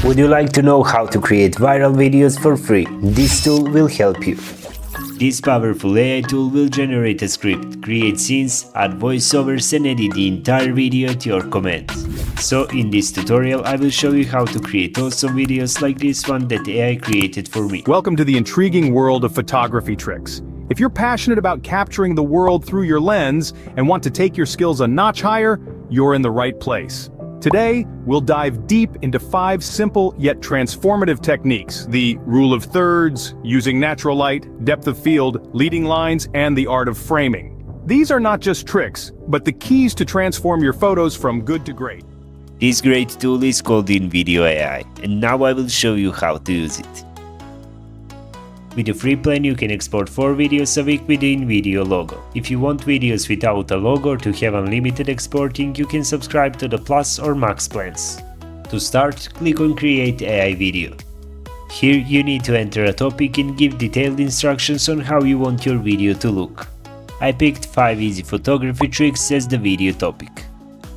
Would you like to know how to create viral videos for free? This tool will help you. This powerful AI tool will generate a script, create scenes, add voiceovers and edit the entire video at your command. So in this tutorial I will show you how to create awesome videos like this one that AI created for me. Welcome to the intriguing world of photography tricks. If you're passionate about capturing the world through your lens and want to take your skills a notch higher, you're in the right place. Today, we'll dive deep into 5 simple yet transformative techniques: the rule of thirds, using natural light, depth of field, leading lines, and the art of framing. These are not just tricks, but the keys to transform your photos from good to great. This great tool is called Invideo AI, and now I will show you how to use it. With the free plan you can export 4 videos a week with the Invideo logo. If you want videos without a logo or to have unlimited exporting, you can subscribe to the Plus or Max plans. To start, click on Create AI Video. Here you need to enter a topic and give detailed instructions on how you want your video to look. I picked 5 easy photography tricks as the video topic.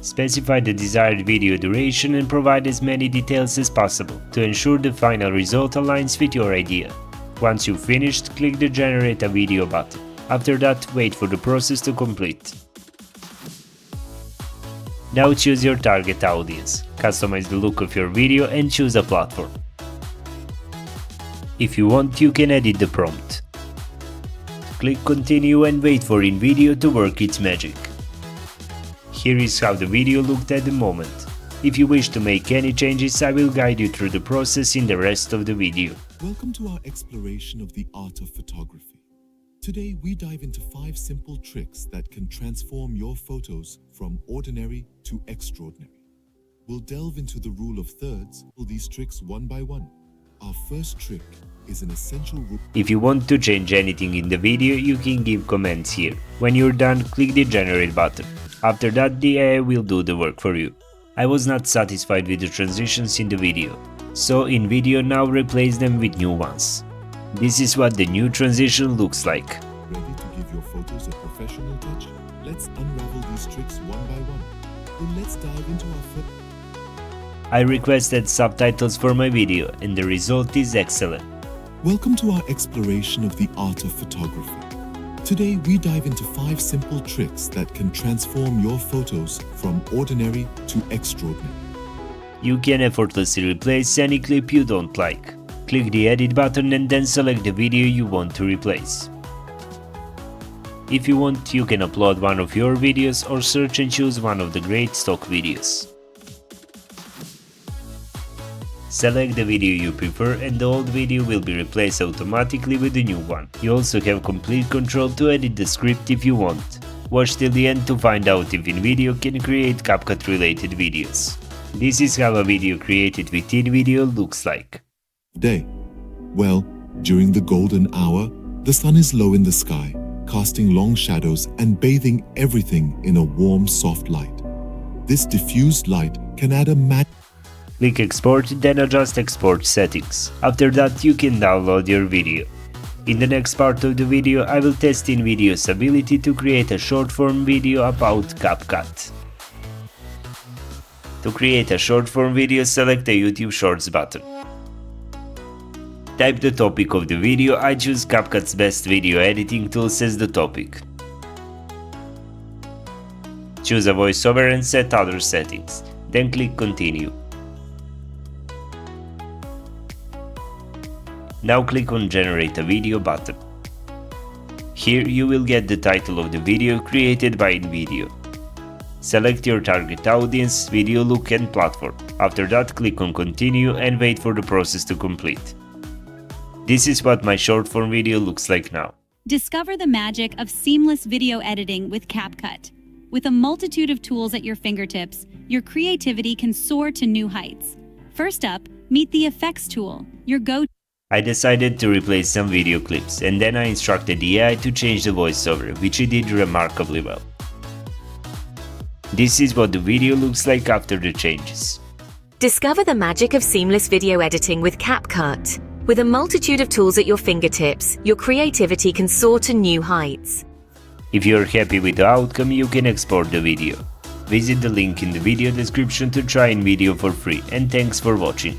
Specify the desired video duration and provide as many details as possible to ensure the final result aligns with your idea. Once you've finished, click the Generate a Video button. After that, wait for the process to complete. Now choose your target audience, customize the look of your video and choose a platform. If you want, you can edit the prompt. Click Continue and wait for Invideo to work its magic. Here is how the video looked at the moment. If you wish to make any changes, I will guide you through the process in the rest of the video. Welcome to our exploration of the art of photography. Today we dive into 5 simple tricks that can transform your photos from ordinary to extraordinary. We'll delve into the rule of thirds, these tricks one by one. Our first trick is an essential rule. If you want to change anything in the video, you can give comments here. When you're done, click the Generate button. After that, the AI will do the work for you. I was not satisfied with the transitions in the video, so Invideo now replace them with new ones. This is what the new transition looks like. Ready to give your photos a professional touch? Let's unravel these tricks one by one. Then let's dive into our first. I requested subtitles for my video and the result is excellent. Welcome to our exploration of the art of photography. Today we dive into 5 simple tricks that can transform your photos from ordinary to extraordinary. You can effortlessly replace any clip you don't like. Click the Edit button and then select the video you want to replace. If you want, you can upload one of your videos or search and choose one of the great stock videos. Select the video you prefer and the old video will be replaced automatically with the new one. You also have complete control to edit the script if you want. Watch till the end to find out if Invideo can create CapCut related videos. This is how a video created with Invideo looks like. Day. Well, during the golden hour, the sun is low in the sky, casting long shadows and bathing everything in a warm, soft light. This diffused light can add a matte. Click Export, then adjust export settings. After that, you can download your video. In the next part of the video, I will test Invideo's ability to create a short-form video about CapCut. To create a short-form video, select the YouTube Shorts button. Type the topic of the video. I choose CapCut's best video editing tools as the topic. Choose a voiceover and set other settings. Then click Continue. Now click on Generate a Video button. Here you will get the title of the video created by Invideo. Select your target audience, video look and platform. After that, click on Continue and wait for the process to complete. This is what my short form video looks like now. Discover the magic of seamless video editing with CapCut. With a multitude of tools at your fingertips, your creativity can soar to new heights. First up, meet the Effects tool, your go-to. I decided to replace some video clips and then I instructed the AI to change the voiceover, which it did remarkably well. This is what the video looks like after the changes. Discover the magic of seamless video editing with CapCut. With a multitude of tools at your fingertips, your creativity can soar to new heights. If you're happy with the outcome, you can export the video. Visit the link in the video description to try Invideo for free, and thanks for watching.